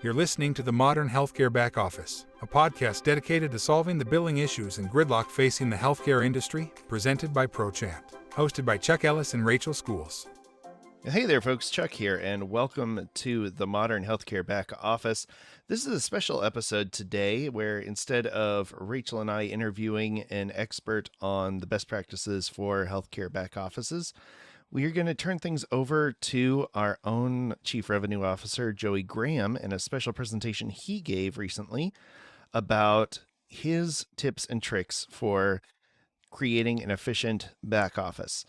You're listening to the Modern Healthcare Back Office, a podcast dedicated to solving the billing issues and gridlock facing the healthcare industry, presented by ProChant, hosted by Chuck Ellis and Rachel Schools. Hey there, folks. Chuck here, and welcome to the Modern Healthcare Back Office. This is a special episode today where instead of Rachel and I interviewing an expert on the best practices for healthcare back offices, we are going to turn things over to our own Chief Revenue Officer, Joey Graham, and a special presentation he gave recently about his tips and tricks for creating an efficient back office.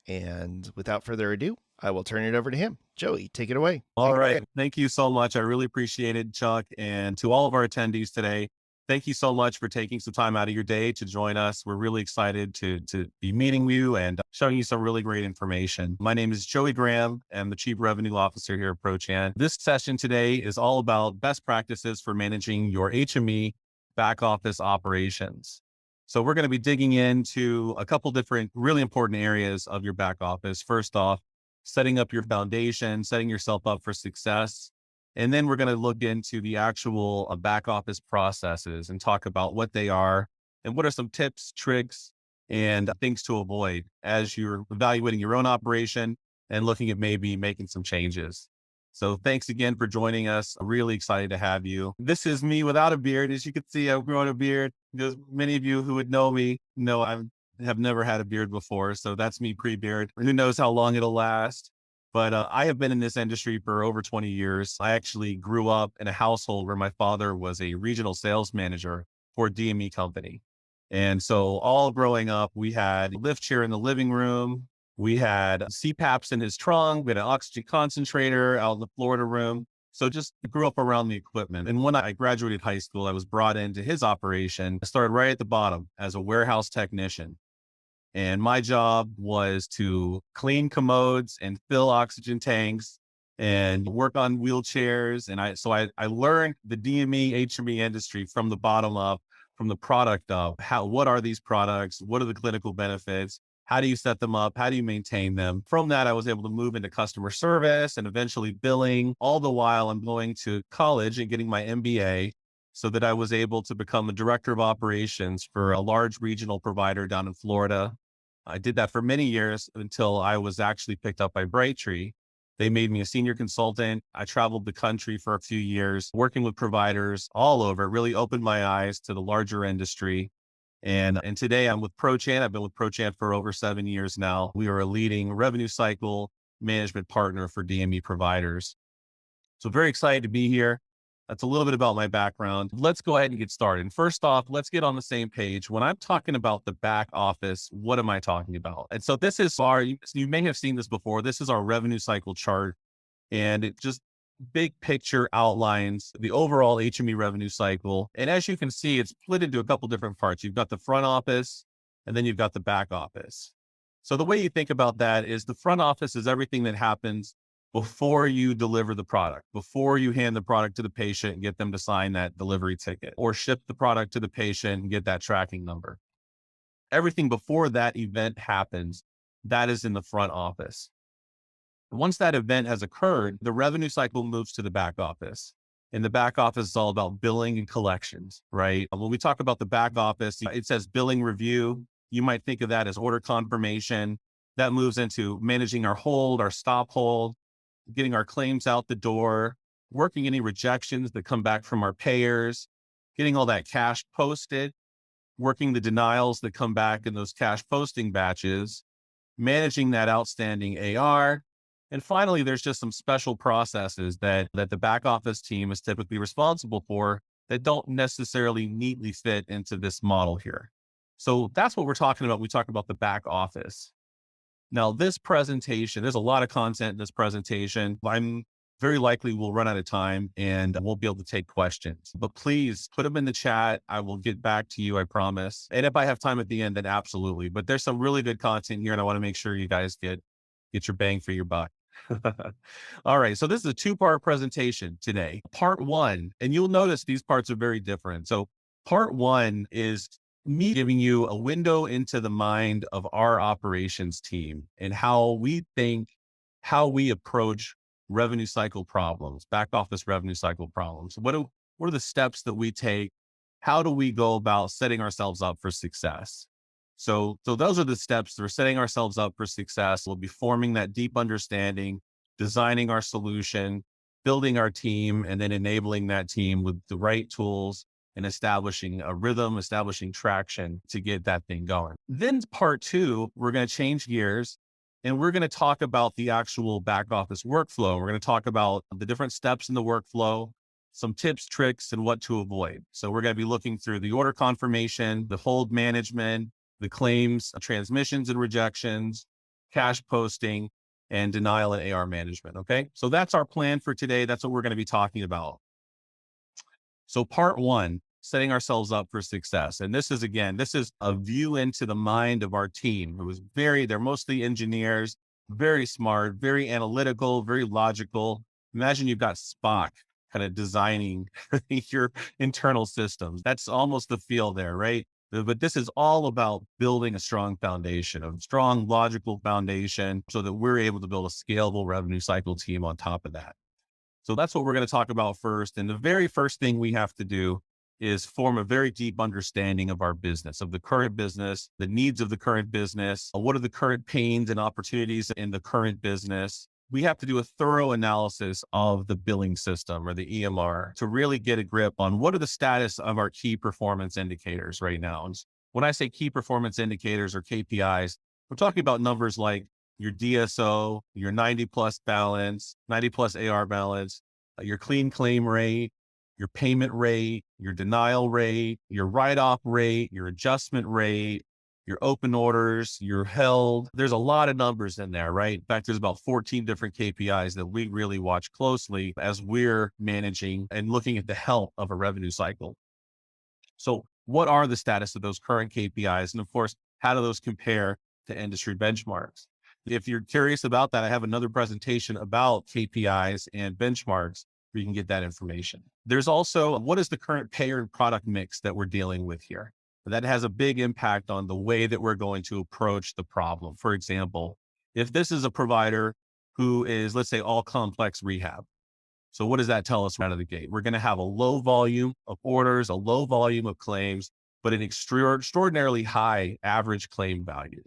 And without further ado, I will turn it over to him. Joey, take it away. All right. Thank you so much. I really appreciate it, Chuck. And to all of our attendees today, thank you so much for taking some time out of your day to join us. We're really excited to be meeting you and showing you some really great information. My name is Joey Graham. I'm the Chief Revenue Officer here at ProChant. This session today is all about best practices for managing your HME back office operations. So we're going to be digging into a couple different really important areas of your back office. First off, setting up your foundation, setting yourself up for success. And then we're going to look into the actual back office processes and talk about what they are and what are some tips, tricks, and things to avoid as you're evaluating your own operation and looking at maybe making some changes. So thanks again for joining us. I'm really excited to have you. This is me without a beard. As you can see, I've grown a beard. There's many of you who would know me know I have never had a beard before. So that's me pre-beard. Who knows how long it'll last. But I have been in this industry for over 20 years. I actually grew up in a household where my father was a regional sales manager for a DME company. And so all growing up, we had a lift chair in the living room. We had CPAPs in his trunk. We had an oxygen concentrator out in the Florida room. So just grew up around the equipment. And when I graduated high school, I was brought into his operation. I started right at the bottom as a warehouse technician. And my job was to clean commodes and fill oxygen tanks and work on wheelchairs. And I learned the DME, HME industry from the bottom up, from the product up. What are these products? What are the clinical benefits? How do you set them up? How do you maintain them? From that, I was able to move into customer service and eventually billing. All the while I'm going to college and getting my MBA so that I was able to become a director of operations for a large regional provider down in Florida. I did that for many years until I was actually picked up by Brightree. They made me a senior consultant. I traveled the country for a few years, working with providers all over. It really opened my eyes to the larger industry. And today I'm with ProChant. I've been with ProChant for over 7 years now. We are a leading revenue cycle management partner for DME providers. So very excited to be here. That's a little bit about my background. Let's go ahead and get started. First off, let's get on the same page. When I'm talking about the back office, what am I talking about? And so this is you may have seen this before. This is our revenue cycle chart. And it just big picture outlines the overall HME revenue cycle. And as you can see, it's split into a couple different parts. You've got the front office, and then you've got the back office. So the way you think about that is the front office is everything that happens before you deliver the product, before you hand the product to the patient and get them to sign that delivery ticket or ship the product to the patient and get that tracking number. Everything before that event happens, that is in the front office. Once that event has occurred, the revenue cycle moves to the back office. And the back office is all about billing and collections, right? When we talk about the back office, it says billing review. You might think of that as order confirmation. That moves into managing our hold, our stop hold, getting our claims out the door, working any rejections that come back from our payers, getting all that cash posted, working the denials that come back in those cash posting batches, managing that outstanding AR. And finally, there's just some special processes that the back office team is typically responsible for that don't necessarily neatly fit into this model here. So that's what we're talking about. We talk about the back office. Now, this presentation, there's a lot of content in this presentation. I'm very likely we'll run out of time and we'll be able to take questions, but please put them in the chat. I will get back to you, I promise. And if I have time at the end, then absolutely. But there's some really good content here and I want to make sure you guys get your bang for your buck. All right. So this is a 2-part presentation today. Part 1, and you'll notice these parts are very different. So part 1 is me giving you a window into the mind of our operations team and how we think, how we approach revenue cycle problems, back office revenue cycle problems. What are the steps that we take? How do we go about setting ourselves up for success? So those are the steps. We're setting ourselves up for success. We'll be forming that deep understanding, designing our solution, building our team, and then enabling that team with the right tools and establishing a rhythm, establishing traction to get that thing going. Then part two, we're going to change gears and we're going to talk about the actual back office workflow. We're going to talk about the different steps in the workflow, some tips, tricks, and what to avoid. So we're going to be looking through the order confirmation, the hold management, the claims, transmissions and rejections, cash posting, and denial and AR management. Okay. So that's our plan for today. That's what we're going to be talking about. So part one, setting ourselves up for success. And this is a view into the mind of our team. They're mostly engineers, very smart, very analytical, very logical. Imagine you've got Spock kind of designing your internal systems. That's almost the feel there, right? But this is all about building a strong foundation, a strong logical foundation so that we're able to build a scalable revenue cycle team on top of that. So that's what we're going to talk about first. And the very first thing we have to do is form a very deep understanding of our business, of the current business, the needs of the current business. What are the current pains and opportunities in the current business? We have to do a thorough analysis of the billing system or the EMR to really get a grip on what are the status of our key performance indicators right now. And when I say key performance indicators or KPIs, we're talking about numbers like your DSO, your 90 plus balance, 90 plus AR balance, your clean claim rate, your payment rate, your denial rate, your write-off rate, your adjustment rate, your open orders, your held. There's a lot of numbers in there, right? In fact, there's about 14 different KPIs that we really watch closely as we're managing and looking at the health of a revenue cycle. So what are the status of those current KPIs? And of course, how do those compare to industry benchmarks? If you're curious about that, I have another presentation about KPIs and benchmarks where you can get that information. There's also, what is the current payer and product mix that we're dealing with here? That has a big impact on the way that we're going to approach the problem. For example, if this is a provider who is, let's say, all complex rehab. So what does that tell us right out of the gate? We're going to have a low volume of orders, a low volume of claims, but an extraordinarily high average claim value.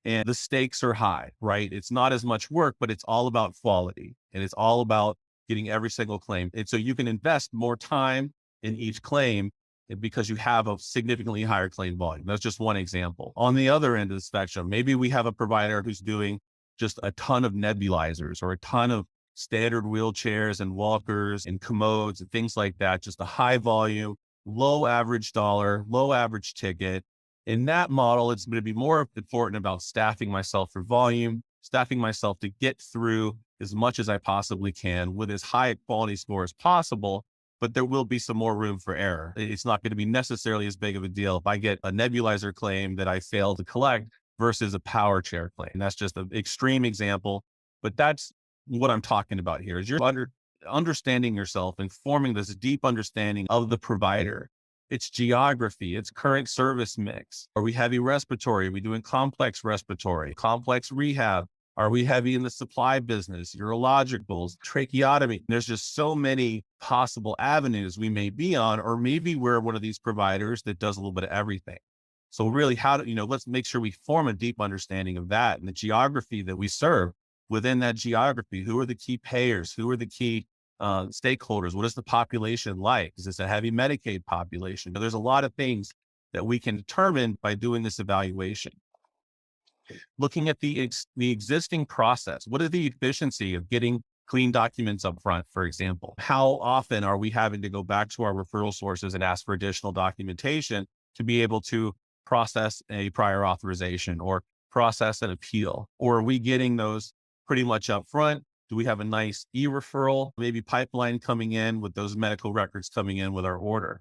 And the stakes are high, right? It's not as much work, but it's all about quality and it's all about getting every single claim. And so you can invest more time in each claim because you have a significantly higher claim volume. That's just one example. On the other end of the spectrum, maybe we have a provider who's doing just a ton of nebulizers or a ton of standard wheelchairs and walkers and commodes and things like that, just a high volume, low average dollar, low average ticket. In that model, it's going to be more important about staffing myself for volume, staffing myself to get through as much as I possibly can with as high a quality score as possible, but there will be some more room for error. It's not going to be necessarily as big of a deal if I get a nebulizer claim that I fail to collect versus a power chair claim. And that's just an extreme example, but that's what I'm talking about here is you're understanding yourself and forming this deep understanding of the provider, its geography, its current service mix. Are we heavy respiratory? Are we doing complex respiratory, complex rehab? Are we heavy in the supply business, urologicals, tracheotomy? There's just so many possible avenues we may be on, or maybe we're one of these providers that does a little bit of everything. So really let's make sure we form a deep understanding of that and the geography that we serve. Within that geography, who are the key payers? Who are the key stakeholders? What is the population like? Is this a heavy Medicaid population? There's a lot of things that we can determine by doing this evaluation. Looking at the existing process, what is the efficiency of getting clean documents up front, for example? How often are we having to go back to our referral sources and ask for additional documentation to be able to process a prior authorization or process an appeal? Or are we getting those pretty much up front? Do we have a nice e-referral, maybe pipeline coming in with those medical records coming in with our order?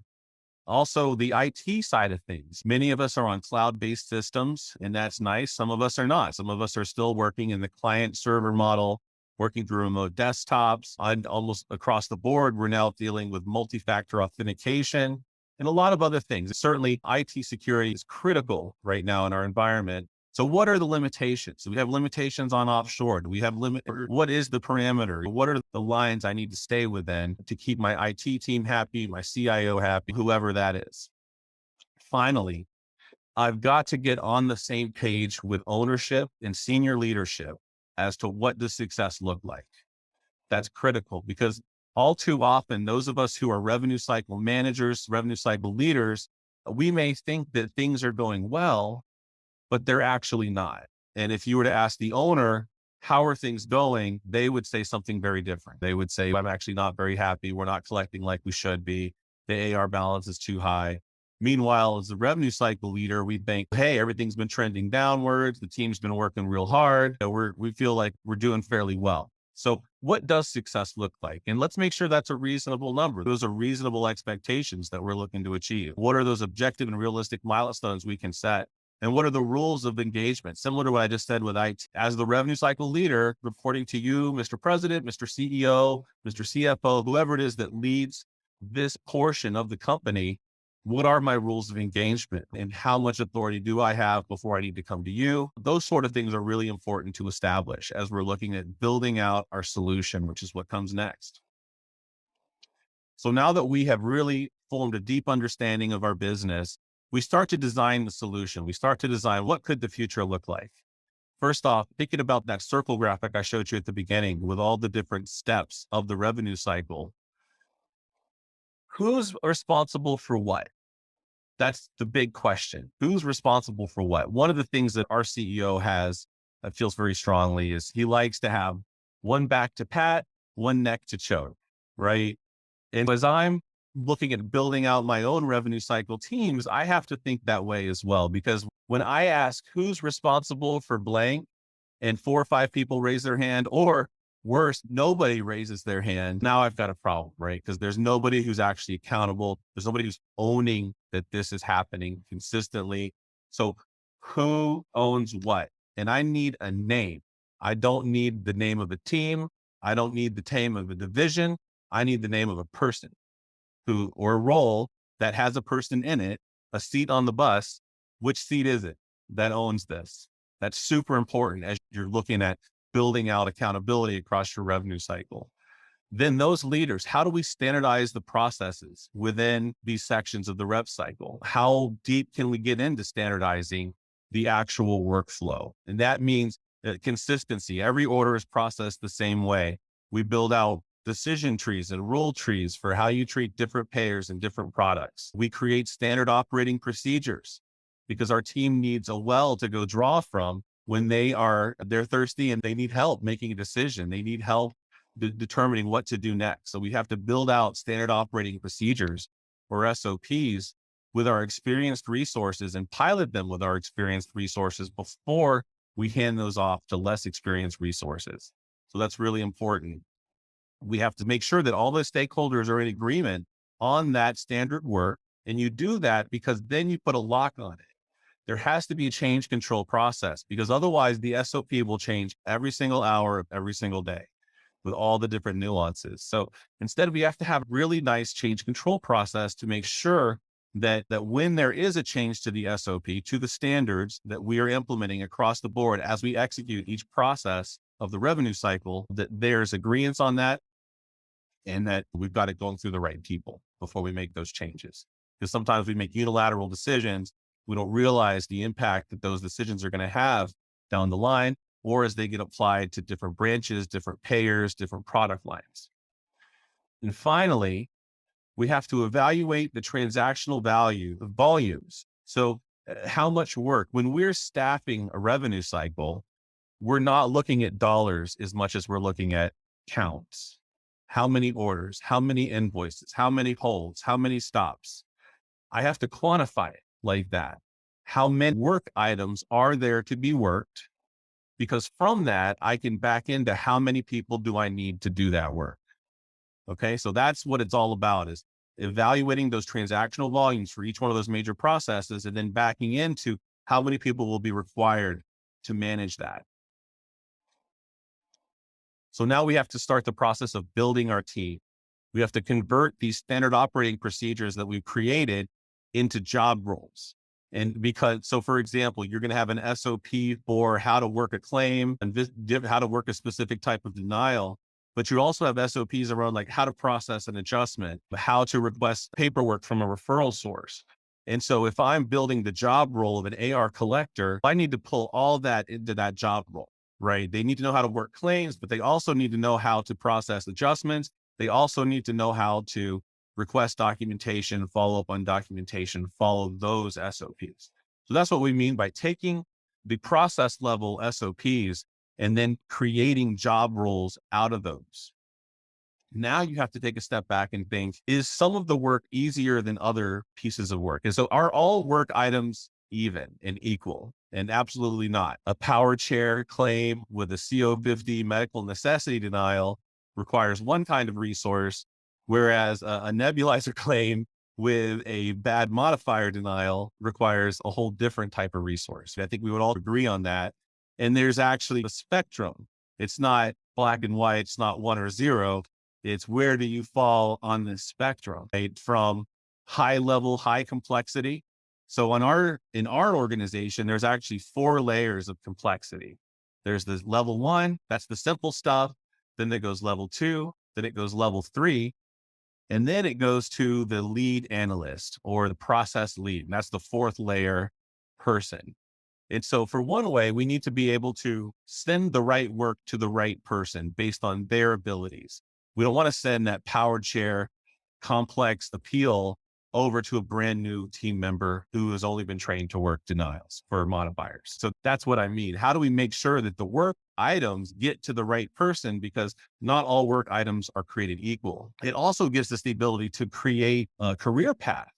Also, the IT side of things. Many of us are on cloud-based systems, and that's nice. Some of us are not. Some of us are still working in the client server model, working through remote desktops. And almost across the board, we're now dealing with multi-factor authentication and a lot of other things. Certainly, IT security is critical right now in our environment. So what are the limitations? Do we have limitations on offshore? Do we have what is the parameter? What are the lines I need to stay within to keep my IT team happy, my CIO happy, whoever that is? Finally, I've got to get on the same page with ownership and senior leadership as to what does success look like. That's critical because all too often, those of us who are revenue cycle managers, revenue cycle leaders, we may think that things are going well, but they're actually not. And if you were to ask the owner, how are things going? They would say something very different. They would say, I'm actually not very happy. We're not collecting like we should be. The AR balance is too high. Meanwhile, as the revenue cycle leader, we think, hey, everything's been trending downwards. The team's been working real hard. We feel like we're doing fairly well. So what does success look like? And let's make sure that's a reasonable number. Those are reasonable expectations that we're looking to achieve. What are those objective and realistic milestones we can set? And what are the rules of engagement? Similar to what I just said with IT. As the revenue cycle leader, reporting to you, Mr. President, Mr. CEO, Mr. CFO, whoever it is that leads this portion of the company, what are my rules of engagement and how much authority do I have before I need to come to you? Those sort of things are really important to establish as we're looking at building out our solution, which is what comes next. So now that we have really formed a deep understanding of our business, we start to design the solution. We start to design what could the future look like. First off, thinking about that circle graphic I showed you at the beginning with all the different steps of the revenue cycle. Who's responsible for what? That's the big question. Who's responsible for what? One of the things that our CEO has that feels very strongly is he likes to have one back to pat, one neck to choke, right? And as I'm looking at building out my own revenue cycle teams, I have to think that way as well. Because when I ask who's responsible for blank and 4 or 5 people raise their hand, or worse, nobody raises their hand, now I've got a problem, right? Because there's nobody who's actually accountable. There's nobody who's owning that this is happening consistently. So who owns what? And I need a name. I don't need the name of a team. I don't need the name of a division. I need the name of a person who, or a role that has a person in it, a seat on the bus. Which seat is it that owns this? That's super important as you're looking at building out accountability across your revenue cycle. Then those leaders, how do we standardize the processes within these sections of the rev cycle? How deep can we get into standardizing the actual workflow? And that means consistency. Every order is processed the same way. We build out decision trees and rule trees for how you treat different payers and different products. We create standard operating procedures because our team needs a well to go draw from when they're thirsty and they need help making a decision. They need help determining what to do next. So we have to build out standard operating procedures or SOPs with our experienced resources and pilot them with our experienced resources before we hand those off to less experienced resources. So that's really important. We have to make sure that all the stakeholders are in agreement on that standard work. And you do that because then you put a lock on it. There has to be a change control process because otherwise the SOP will change every single hour of every single day with all the different nuances. So instead, we have to have a really nice change control process to make sure that when there is a change to the SOP, to the standards that we are implementing across the board as we execute each process of the revenue cycle, that there's agreement on that and that we've got it going through the right people before we make those changes. Because sometimes we make unilateral decisions. We don't realize the impact that those decisions are going to have down the line, or as they get applied to different branches, different payers, different product lines. And finally, we have to evaluate the transactional value of volumes. So how much work, when we're staffing a revenue cycle, we're not looking at dollars as much as we're looking at counts. How many orders, how many invoices, how many holds, how many stops. I have to quantify it like that. How many work items are there to be worked? Because from that, I can back into how many people do I need to do that work? Okay, so that's what it's all about, is evaluating those transactional volumes for each one of those major processes and then backing into how many people will be required to manage that. So now we have to start the process of building our team. We have to convert these standard operating procedures that we've created into job roles. And so for example, you're going to have an SOP for how to work a claim and how to work a specific type of denial. But you also have SOPs around like how to process an adjustment, how to request paperwork from a referral source. And so if I'm building the job role of an AR collector, I need to pull all that into that job role, right? They need to know how to work claims, but they also need to know how to process adjustments. They also need to know how to request documentation, follow up on documentation, follow those SOPs. So that's what we mean by taking the process level SOPs and then creating job roles out of those. Now you have to take a step back and think, is some of the work easier than other pieces of work? And so are all work items even and equal? And absolutely not. A power chair claim with a CO50 medical necessity denial requires one kind of resource, whereas a nebulizer claim with a bad modifier denial requires a whole different type of resource. I think we would all agree on that. And there's actually a spectrum. It's not black and white. It's not 1 or 0. It's where do you fall on the spectrum, right? From high level, high complexity. So in our organization, there's actually 4 layers of complexity. There's the level 1, that's the simple stuff. Then it goes level 2, then it goes level 3. And then it goes to the lead analyst or the process lead. And that's the 4th layer person. And so for one way, we need to be able to send the right work to the right person based on their abilities. We don't want to send that power chair complex appeal over to a brand new team member who has only been trained to work denials for modifiers. So that's what I mean. How do we make sure that the work items get to the right person? Because not all work items are created equal. It also gives us the ability to create a career path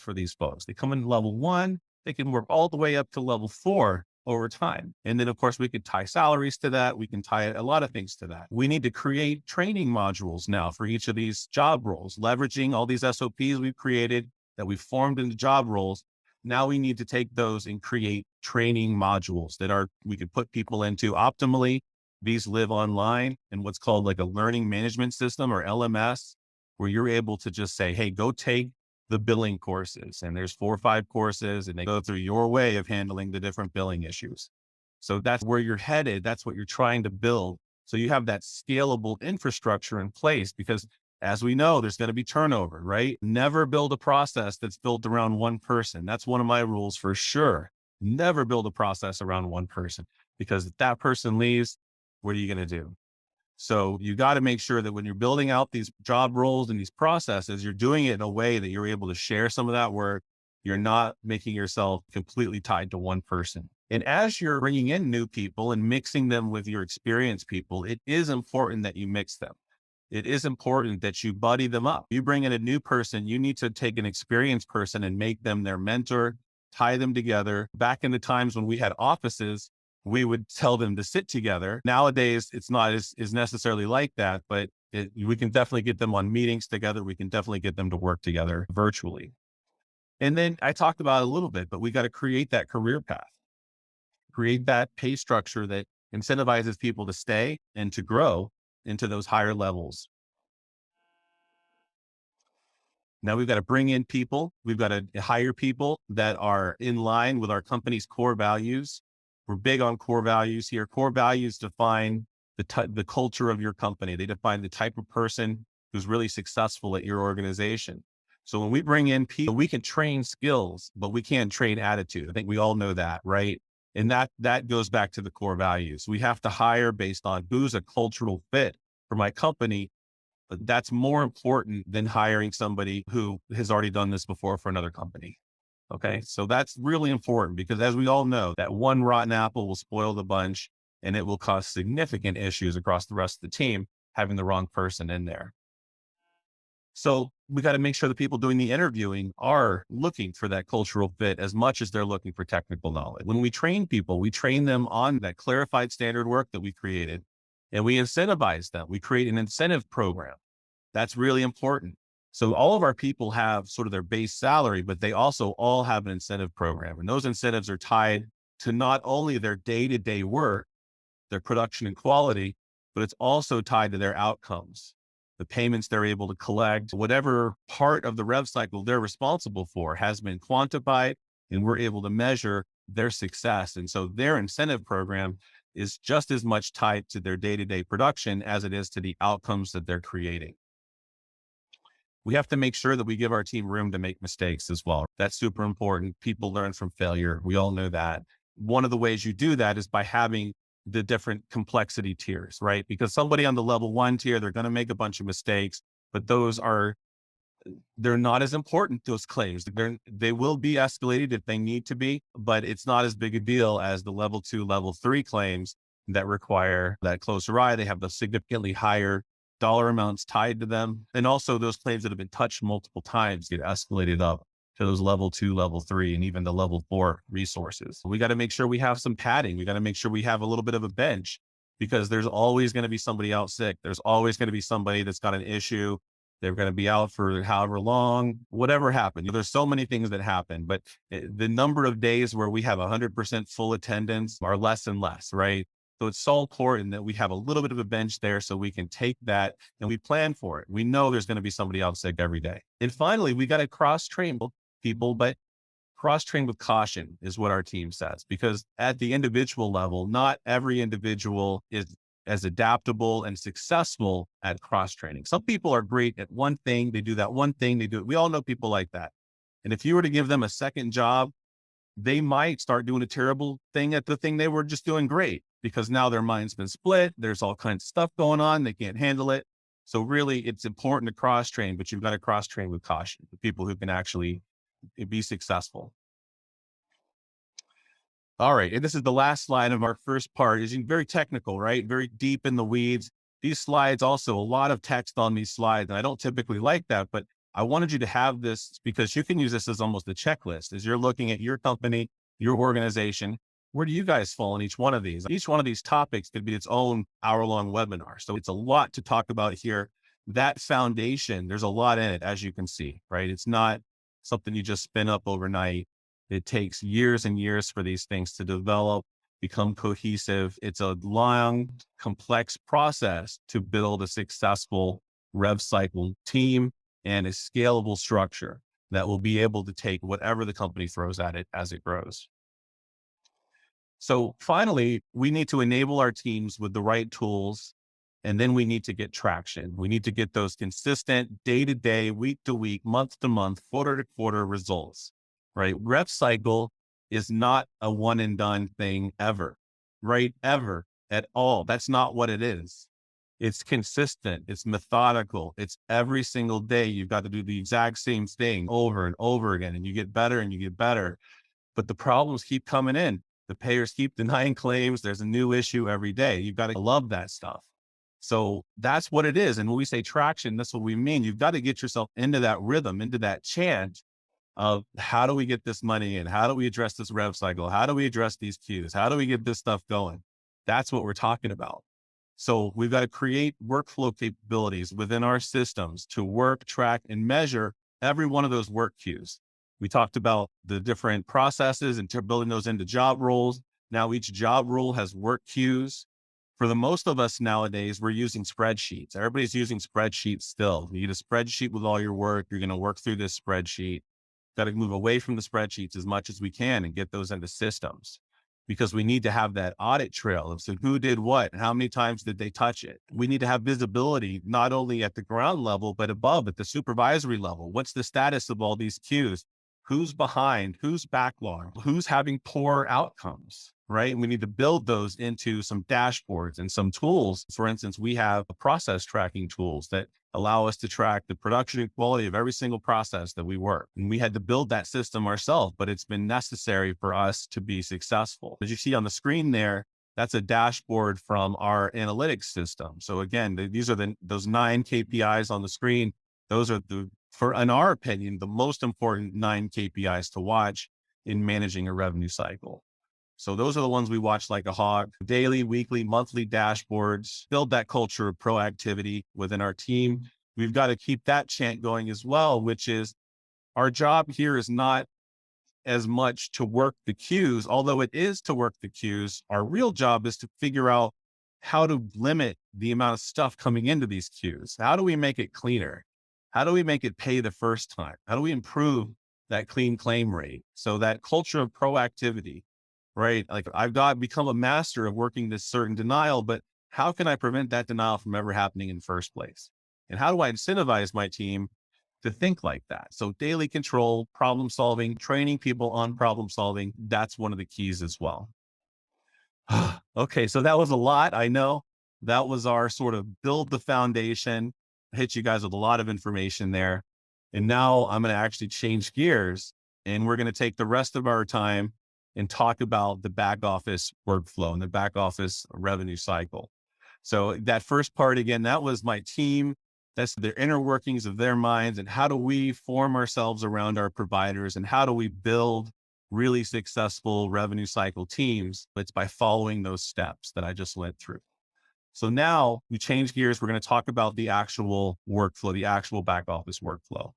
for these folks. They come in level 1, they can work all the way up to level 4 over time. And then of course we could tie salaries to that. We can tie a lot of things to that. We need to create training modules now for each of these job roles, leveraging all these SOPs we've created that we've formed into job roles. Now we need to take those and create training modules that we could put people into optimally. These live online in what's called like a learning management system or LMS, where you're able to just say, hey, go take the billing courses. And there's 4 or 5 courses and they go through your way of handling the different billing issues. So that's where you're headed. That's what you're trying to build. So you have that scalable infrastructure in place because as we know, there's going to be turnover, right? Never build a process that's built around one person. That's one of my rules for sure. Never build a process around one person because if that person leaves, what are you going to do? So you got to make sure that when you're building out these job roles and these processes, you're doing it in a way that you're able to share some of that work. You're not making yourself completely tied to one person. And as you're bringing in new people and mixing them with your experienced people, it is important that you mix them. It is important that you buddy them up. You bring in a new person, you need to take an experienced person and make them their mentor, tie them together. Back in the times when we had offices, we would tell them to sit together. Nowadays, it's not as necessarily like that, but we can definitely get them on meetings together. We can definitely get them to work together virtually. And then I talked about it a little bit, but we got to create that career path, create that pay structure that incentivizes people to stay and to grow into those higher levels. Now we've got to bring in people. We've got to hire people that are in line with our company's core values. We're big on core values here. Core values define the culture of your company. They define the type of person who's really successful at your organization. So when we bring in people, we can train skills, but we can't train attitude. I think we all know that, right? And that goes back to the core values. We have to hire based on who's a cultural fit for my company. But that's more important than hiring somebody who has already done this before for another company. Okay. So that's really important because as we all know, that one rotten apple will spoil the bunch and it will cause significant issues across the rest of the team having the wrong person in there. So we got to make sure the people doing the interviewing are looking for that cultural fit as much as they're looking for technical knowledge. When we train people, we train them on that clarified standard work that we created and we incentivize them. We create an incentive program. That's really important. So all of our people have sort of their base salary, but they also all have an incentive program. And those incentives are tied to not only their day-to-day work, their production and quality, but it's also tied to their outcomes, the payments they're able to collect, whatever part of the rev cycle they're responsible for has been quantified and we're able to measure their success. And so their incentive program is just as much tied to their day-to-day production as it is to the outcomes that they're creating. We have to make sure that we give our team room to make mistakes as well. That's super important. People learn from failure. We all know that. One of the ways you do that is by having the different complexity tiers, right? Because somebody on the level 1 tier, they're going to make a bunch of mistakes, but they're not as important, those claims. They will be escalated if they need to be, but it's not as big a deal as the level 2, level 3 claims that require that closer eye. They have the significantly higher dollar amounts tied to them. And also those claims that have been touched multiple times get escalated up to those level 2, level 3, and even the level 4 resources. We got to make sure we have some padding. We got to make sure we have a little bit of a bench, because there's always going to be somebody out sick. There's always going to be somebody that's got an issue. They're going to be out for however long, whatever happened. There's so many things that happen, but the number of days where we have 100% full attendance are less and less, right? So it's so important that we have a little bit of a bench there so we can take that and we plan for it. We know there's going to be somebody out sick every day. And finally, we got to cross-train people, but cross-train with caution is what our team says, because at the individual level, not every individual is as adaptable and successful at cross-training. Some people are great at one thing. They do that one thing. They do it. We all know people like that. And if you were to give them a second job, they might start doing a terrible thing at the thing they were just doing great, because now their mind's been split. There's all kinds of stuff going on. They can't handle it. So really, it's important to cross-train, but you've got to cross-train with caution, the people who can actually be successful. All right. And this is the last slide of our first part. Is very technical, right? Very deep in the weeds. These slides, also a lot of text on these slides. And I don't typically like that, but I wanted you to have this because you can use this as almost a checklist as you're looking at your company, your organization. Where do you guys fall in each one of these? Each one of these topics could be its own hour-long webinar. So it's a lot to talk about here. That foundation, there's a lot in it, as you can see, right? It's not something you just spin up overnight. It takes years and years for these things to develop, become cohesive. It's a long, complex process to build a successful rev cycle team and a scalable structure that will be able to take whatever the company throws at it as it grows. So finally, we need to enable our teams with the right tools, and then we need to get traction. We need to get those consistent day-to-day, week-to-week, month-to-month, quarter-to-quarter results. Right? Rev cycle is not a one and done thing ever, right? Ever at all. That's not what it is. It's consistent. It's methodical. It's every single day. You've got to do the exact same thing over and over again, and you get better and you get better. But the problems keep coming in. The payers keep denying claims. There's a new issue every day. You've got to love that stuff. So that's what it is. And when we say traction, that's what we mean. You've got to get yourself into that rhythm, into that chant of how do we get this money in? How do we address this rev cycle? How do we address these queues? How do we get this stuff going? That's what we're talking about. So we've got to create workflow capabilities within our systems to work, track, and measure every one of those work queues. We talked about the different processes and building those into job roles. Now each job role has work queues. For the most of us nowadays, we're using spreadsheets. Everybody's using spreadsheets still. You need a spreadsheet with all your work. You're going to work through this spreadsheet. Got to move away from the spreadsheets as much as we can and get those into systems, because we need to have that audit trail of so who did what and how many times did they touch it. We need to have visibility not only at the ground level, but above at the supervisory level. What's the status of all these queues? Who's behind? Who's backlogged? Who's having poor outcomes, right? We need to build those into some dashboards and some tools. For instance, we have process tracking tools that allow us to track the production and quality of every single process that we work. And we had to build that system ourselves, but it's been necessary for us to be successful. As you see on the screen there, that's a dashboard from our analytics system. So again, these are those 9 KPIs on the screen. Those are in our opinion, the most important 9 KPIs to watch in managing a revenue cycle. So those are the ones we watch like a hawk: daily, weekly, monthly dashboards, build that culture of proactivity within our team. We've got to keep that chant going as well, which is our job here is not as much to work the queues, although it is to work the queues. Our real job is to figure out how to limit the amount of stuff coming into these queues. How do we make it cleaner? How do we make it pay the first time? How do we improve that clean claim rate. So that culture of proactivity, right? Like become a master of working this certain denial, but how can I prevent that denial from ever happening in the first place? And how do I incentivize my team to think like that? So daily control, problem solving, training people on problem solving, that's one of the keys as well. Okay, so that was a lot. I know that was our sort of build the foundation. I hit you guys with a lot of information there. And now I'm going to actually change gears and we're going to take the rest of our time and talk about the back office workflow and the back office revenue cycle. So that first part, again, that was my team. That's their inner workings of their minds and how do we form ourselves around our providers and how do we build really successful revenue cycle teams. It's by following those steps that I just went through. So now we change gears. We're going to talk about the actual workflow, the actual back office workflow.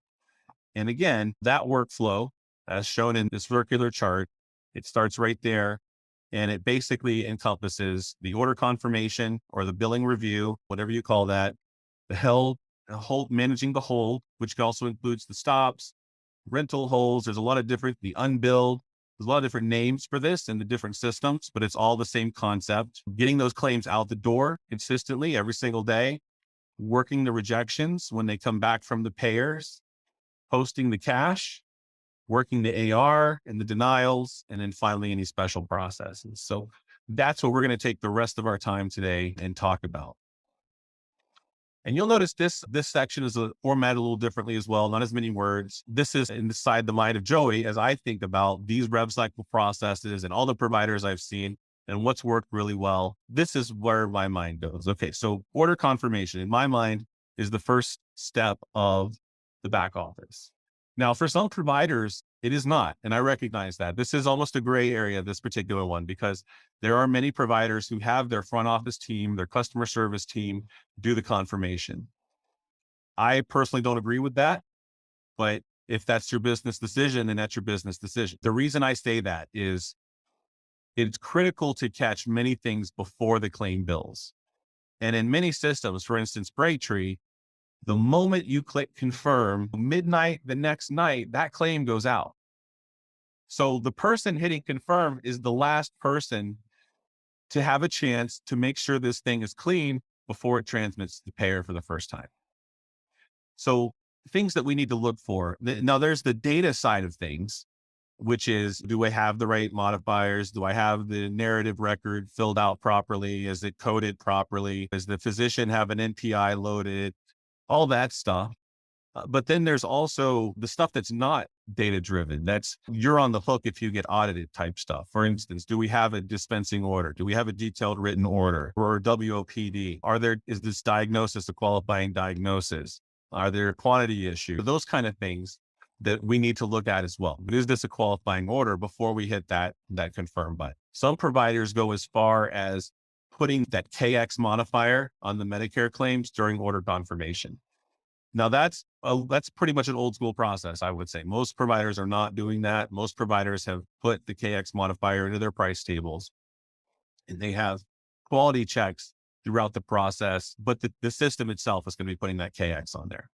And again, that workflow, as shown in this circular chart, it starts right there. And it basically encompasses the order confirmation or the billing review, whatever you call that, the hold, managing the hold, which also includes the stops, rental holds. There's a lot of the unbilled. There's a lot of different names for this and the different systems, but it's all the same concept. Getting those claims out the door consistently every single day, working the rejections when they come back from the payers, posting the cash, working the AR and the denials, and then finally any special processes. So that's what we're going to take the rest of our time today and talk about. And you'll notice this section is formatted a little differently as well, not as many words. This is inside the mind of Joey as I think about these rev cycle processes and all the providers I've seen and what's worked really well. This is where my mind goes. Okay, so order confirmation in my mind is the first step of the back office. Now, for some providers, it is not. And I recognize that. This is almost a gray area, this particular one, because there are many providers who have their front office team, their customer service team do the confirmation. I personally don't agree with that, but if that's your business decision, then that's your business decision. The reason I say that is it's critical to catch many things before the claim bills. And in many systems, for instance, Braintree, the moment you click confirm, midnight the next night, that claim goes out. So the person hitting confirm is the last person to have a chance to make sure this thing is clean before it transmits to the payer for the first time. So things that we need to look for. Now there's the data side of things, which is, do I have the right modifiers? Do I have the narrative record filled out properly? Is it coded properly? Does the physician have an NPI loaded? All that stuff. But then there's also the stuff that's not data driven. That's you're on the hook if you get audited type stuff. For instance, do we have a dispensing order? Do we have a detailed written order or a WOPD? Is this diagnosis a qualifying diagnosis? Are there quantity issues? Those kind of things that we need to look at as well. But is this a qualifying order before we hit that confirm button? Some providers go as far as putting that KX modifier on the Medicare claims during order confirmation. Now that's pretty much an old school process, I would say. Most providers are not doing that. Most providers have put the KX modifier into their price tables and they have quality checks throughout the process, but the system itself is going to be putting that KX on there.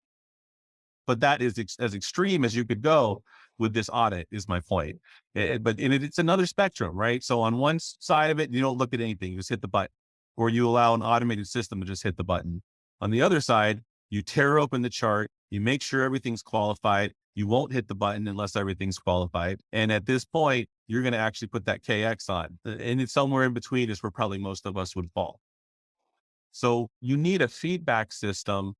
But that is as extreme as you could go with this audit is my point. It's another spectrum, right? So on one side of it, you don't look at anything, you just hit the button, or you allow an automated system to just hit the button. On the other side, you tear open the chart, you make sure everything's qualified. You won't hit the button unless everything's qualified. And at this point, you're going to actually put that KX on. And it's somewhere in between is where probably most of us would fall. So you need a feedback system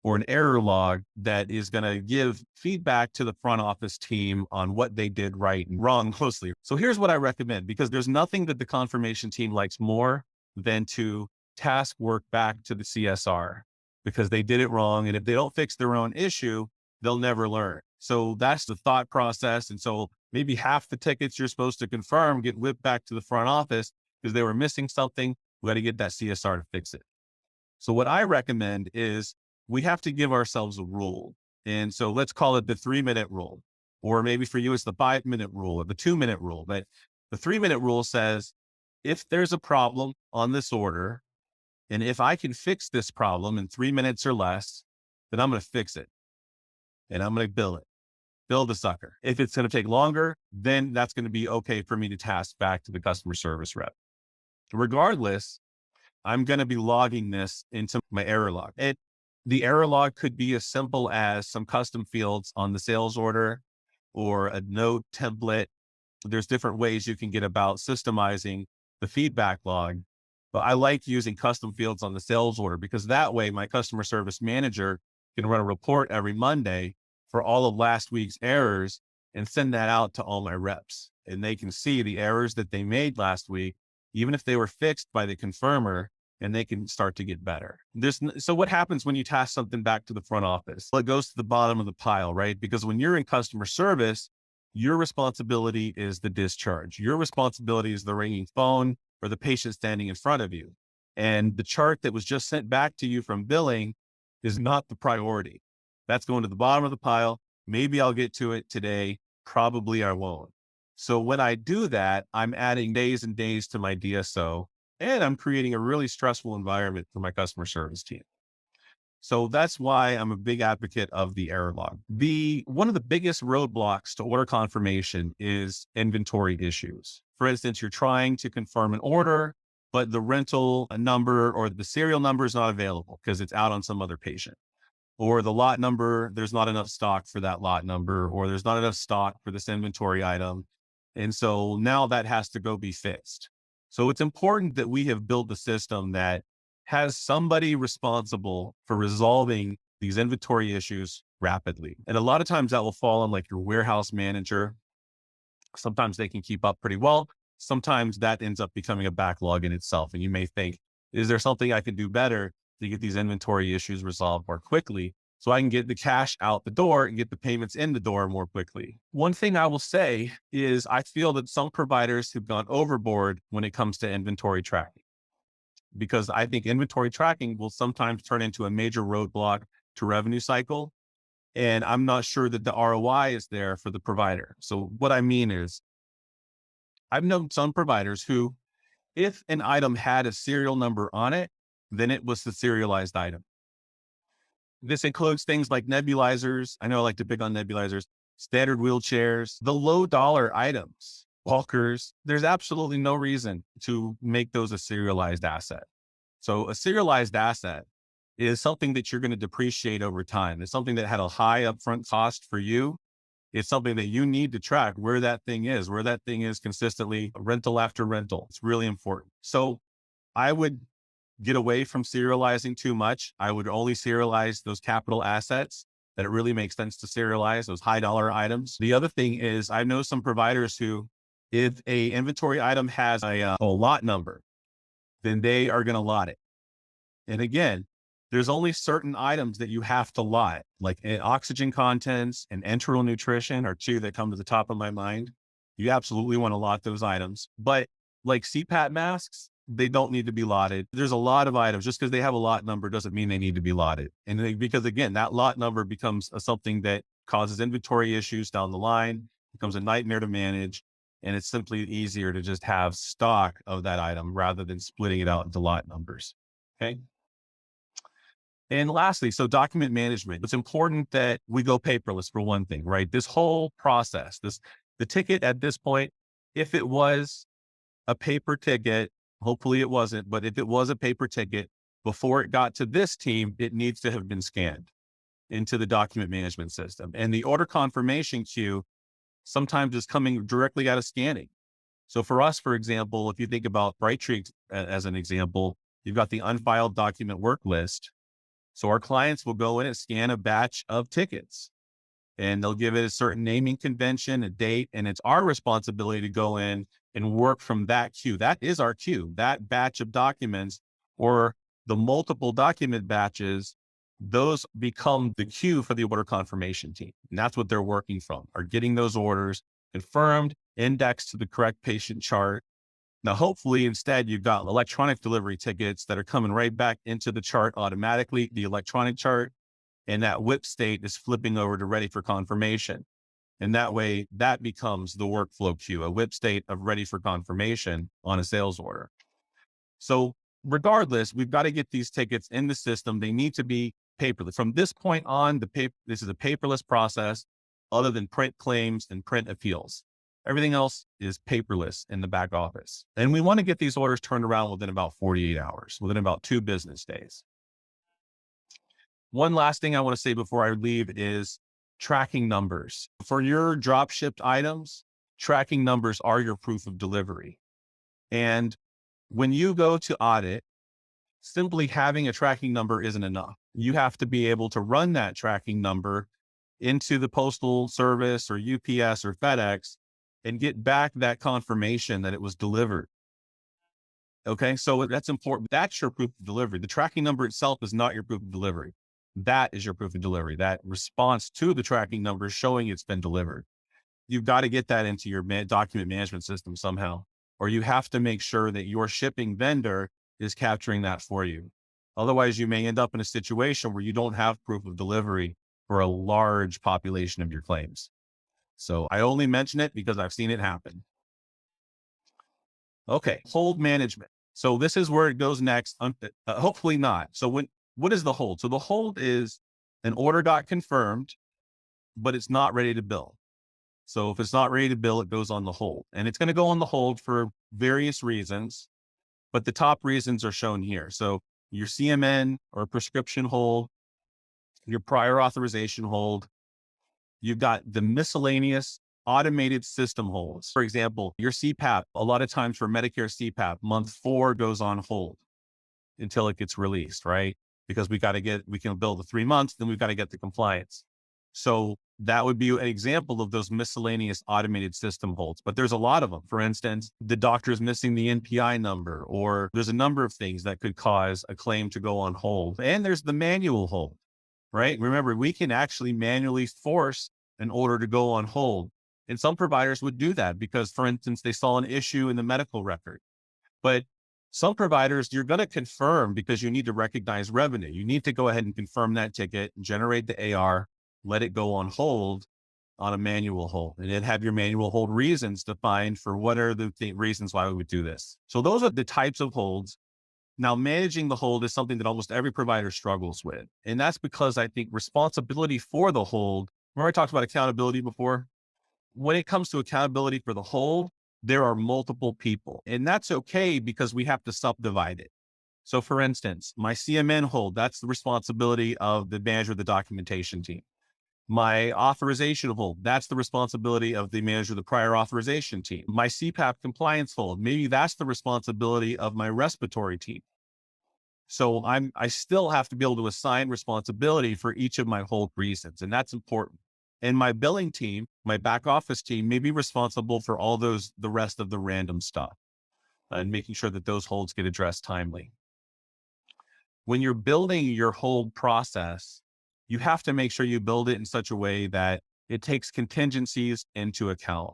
or an error log that is going to give feedback to the front office team on what they did right and wrong mostly. So here's what I recommend, because there's nothing that the confirmation team likes more than to task work back to the CSR because they did it wrong. And if they don't fix their own issue, they'll never learn. So that's the thought process. And so maybe half the tickets you're supposed to confirm get whipped back to the front office because they were missing something. We got to get that CSR to fix it. So what I recommend is we have to give ourselves a rule. And so let's call it the 3-minute rule, or maybe for you, it's the 5-minute rule or the 2-minute rule. But the 3-minute rule says, if there's a problem on this order, and if I can fix this problem in 3 minutes or less, then I'm going to fix it and I'm going to bill it. bill the sucker. If it's going to take longer, then that's going to be okay for me to task back to the customer service rep. Regardless, I'm going to be logging this into my error log. The error log could be as simple as some custom fields on the sales order or a note template. There's different ways you can get about systemizing the feedback log, but I like using custom fields on the sales order because that way my customer service manager can run a report every Monday for all of last week's errors and send that out to all my reps. And they can see the errors that they made last week, even if they were fixed by the confirmer, and they can start to get better. So what happens when you task something back to the front office? Well, it goes to the bottom of the pile, right? Because when you're in customer service, your responsibility is the discharge. Your responsibility is the ringing phone or the patient standing in front of you. And the chart that was just sent back to you from billing is not the priority. That's going to the bottom of the pile. Maybe I'll get to it today. Probably I won't. So when I do that, I'm adding days and days to my DSO, and I'm creating a really stressful environment for my customer service team. So that's why I'm a big advocate of the error log. One of the biggest roadblocks to order confirmation is inventory issues. For instance, you're trying to confirm an order, but the rental number or the serial number is not available because it's out on some other patient. Or the lot number, there's not enough stock for that lot number, or there's not enough stock for this inventory item. And so now that has to go be fixed. So it's important that we have built a system that has somebody responsible for resolving these inventory issues rapidly. And a lot of times that will fall on like your warehouse manager. Sometimes they can keep up pretty well. Sometimes that ends up becoming a backlog in itself. And you may think, is there something I can do better to get these inventory issues resolved more quickly so I can get the cash out the door and get the payments in the door more quickly? One thing I will say is I feel that some providers have gone overboard when it comes to inventory tracking, because I think inventory tracking will sometimes turn into a major roadblock to revenue cycle. And I'm not sure that the ROI is there for the provider. So what I mean is I've known some providers who, if an item had a serial number on it, then it was the serialized item. This includes things like nebulizers. I know I like to pick on nebulizers, standard wheelchairs, the low dollar items, walkers. There's absolutely no reason to make those a serialized asset. So a serialized asset is something that you're going to depreciate over time. It's something that had a high upfront cost for you. It's something that you need to track where that thing is consistently, rental after rental. It's really important. So I would get away from serializing too much. I would only serialize those capital assets that it really makes sense to serialize, those high dollar items. The other thing is I know some providers who, if a inventory item has a lot number, then they are going to lot it. And again, there's only certain items that you have to lot, like oxygen contents and enteral nutrition are two that come to the top of my mind. You absolutely want to lot those items, but like CPAP masks, they don't need to be lotted. There's a lot of items. Just because they have a lot number doesn't mean they need to be lotted. And because again, that lot number becomes something that causes inventory issues down the line, becomes a nightmare to manage. And it's simply easier to just have stock of that item rather than splitting it out into lot numbers. Okay. And lastly, so document management. It's important that we go paperless for one thing, right? This whole process, the ticket at this point, if it was a paper ticket, hopefully it wasn't, but if it was a paper ticket, before it got to this team, it needs to have been scanned into the document management system. And the order confirmation queue sometimes is coming directly out of scanning. So for us, for example, if you think about Brightree as an example, you've got the unfiled document work list. So our clients will go in and scan a batch of tickets and they'll give it a certain naming convention, a date, and it's our responsibility to go in and work from that queue. That is our queue, that batch of documents or the multiple document batches, those become the queue for the order confirmation team. And that's what they're working from, are getting those orders confirmed, indexed to the correct patient chart. Now, hopefully, instead, you've got electronic delivery tickets that are coming right back into the chart automatically, the electronic chart, and that WIP state is flipping over to ready for confirmation. And that way, that becomes the workflow queue, a WIP state of ready for confirmation on a sales order. So regardless, we've got to get these tickets in the system. They need to be paperless. From this point on, this is a paperless process. other than print claims and print appeals. Everything else is paperless in the back office. And we want to get these orders turned around within about 48 hours, within about 2 business days. One last thing I want to say before I leave is tracking numbers. For your drop shipped items, tracking numbers are your proof of delivery. And when you go to audit, simply having a tracking number isn't enough. You have to be able to run that tracking number into the postal service or UPS or FedEx and get back that confirmation that it was delivered. Okay, so that's important. That's your proof of delivery. The tracking number itself is not your proof of delivery. That is your proof of delivery. That response to the tracking number showing it's been delivered. You've got to get that into your document management system somehow, or you have to make sure that your shipping vendor is capturing that for you. Otherwise, you may end up in a situation where you don't have proof of delivery for a large population of your claims. So I only mention it because I've seen it happen. Okay, hold management. So this is where it goes next. Hopefully not. So what is the hold? So the hold is an order got confirmed, but it's not ready to bill. So if it's not ready to bill, it goes on the hold. And it's going to go on the hold for various reasons, but the top reasons are shown here. So your CMN or prescription hold, your prior authorization hold, you've got the miscellaneous automated system holds. For example, your CPAP, a lot of times for Medicare CPAP, month 4 goes on hold until it gets released, right? Because we can bill the 3 months, then we've got to get the compliance. So that would be an example of those miscellaneous automated system holds, but there's a lot of them. For instance, the doctor's missing the NPI number, or there's a number of things that could cause a claim to go on hold. And there's the manual hold, right? Remember, we can actually manually force an order to go on hold. And some providers would do that because, for instance, they saw an issue in the medical record. But some providers, you're going to confirm because you need to recognize revenue. You need to go ahead and confirm that ticket, generate the AR, let it go on hold on a manual hold, and then have your manual hold reasons defined for what are the reasons why we would do this. So those are the types of holds. Now, managing the hold is something that almost every provider struggles with. And that's because I think responsibility for the hold, remember I talked about accountability before? When it comes to accountability for the hold, there are multiple people, and that's okay because we have to subdivide it. So for instance, my CMN hold, that's the responsibility of the manager of the documentation team. My authorization hold, that's the responsibility of the manager of the prior authorization team. My CPAP compliance hold, maybe that's the responsibility of my respiratory team. So I still have to be able to assign responsibility for each of my hold reasons, and that's important. And my billing team, my back office team, may be responsible for all the rest of the random stuff and making sure that those holds get addressed timely. When you're building your hold process, you have to make sure you build it in such a way that it takes contingencies into account.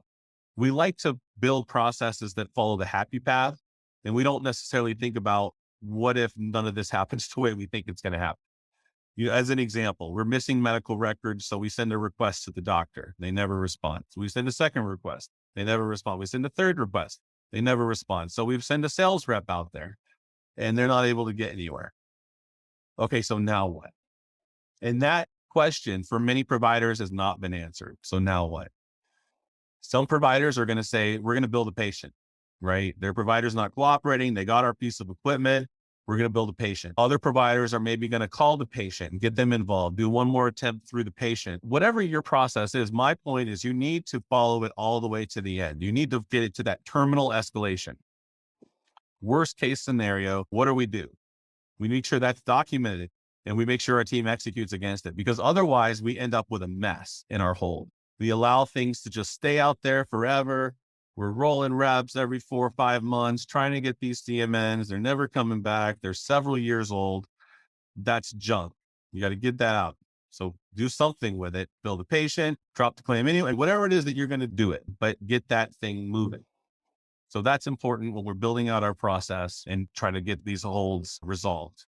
We like to build processes that follow the happy path, and we don't necessarily think about what if none of this happens the way we think it's going to happen. As an example, we're missing medical records, so we send a request to the doctor. They never respond. So we send a second request. They never respond. We send a third request. They never respond. So we send a sales rep out there, and they're not able to get anywhere. Okay, so now what? And that question for many providers has not been answered. So now what? Some providers are going to say, we're going to bill the patient, right? Their provider's not cooperating. They got our piece of equipment. We're going to bill the patient. Other providers are maybe going to call the patient and get them involved, do one more attempt through the patient. Whatever your process is, my point is you need to follow it all the way to the end. You need to get it to that terminal escalation. Worst case scenario, what do? We make sure that's documented, and we make sure our team executes against it, because otherwise we end up with a mess in our hold. We allow things to just stay out there forever. We're rolling reps every 4 or 5 months, trying to get these CMNs. They're never coming back. They're several years old. That's junk. You got to get that out. So do something with it. Bill the patient, drop the claim anyway, whatever it is that you're going to do it, but get that thing moving. So that's important when we're building out our process and trying to get these holds resolved.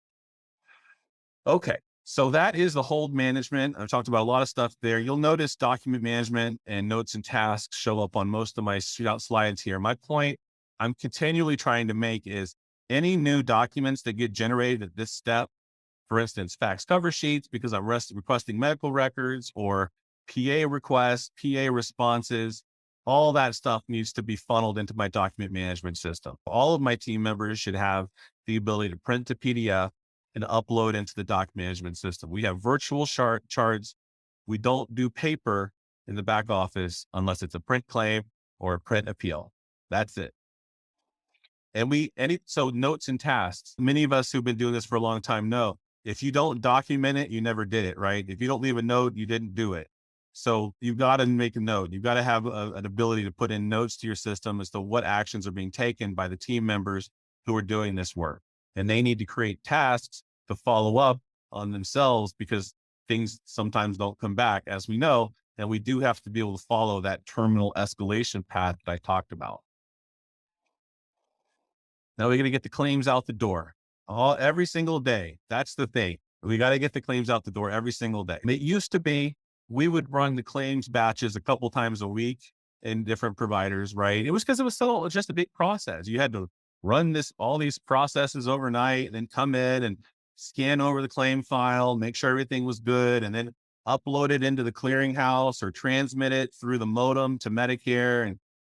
Okay. So that is the hold management. I've talked about a lot of stuff there. You'll notice document management and notes and tasks show up on most of my slides here. My point I'm continually trying to make is any new documents that get generated at this step, for instance, fax cover sheets, because I'm requesting medical records, or PA requests, PA responses, all that stuff needs to be funneled into my document management system. All of my team members should have the ability to print to PDF and upload into the doc management system. We have virtual charts. We don't do paper in the back office unless it's a print claim or a print appeal. That's it. So notes and tasks. Many of us who've been doing this for a long time know if you don't document it, you never did it, right? If you don't leave a note, you didn't do it. So you've got to make a note. You've got to have an ability to put in notes to your system as to what actions are being taken by the team members who are doing this work. And they need to create tasks to follow up on themselves because things sometimes don't come back, as we know, and we do have to be able to follow that terminal escalation path that I talked about. Now we're going to get the claims out the door every single day. That's the thing. We got to get the claims out the door every single day. It used to be we would run the claims batches a couple times a week in different providers, right? It was because it was just a big process. You had to run all these processes overnight and then come in and scan over the claim file, make sure everything was good, and then upload it into the clearinghouse or transmit it through the modem to Medicare and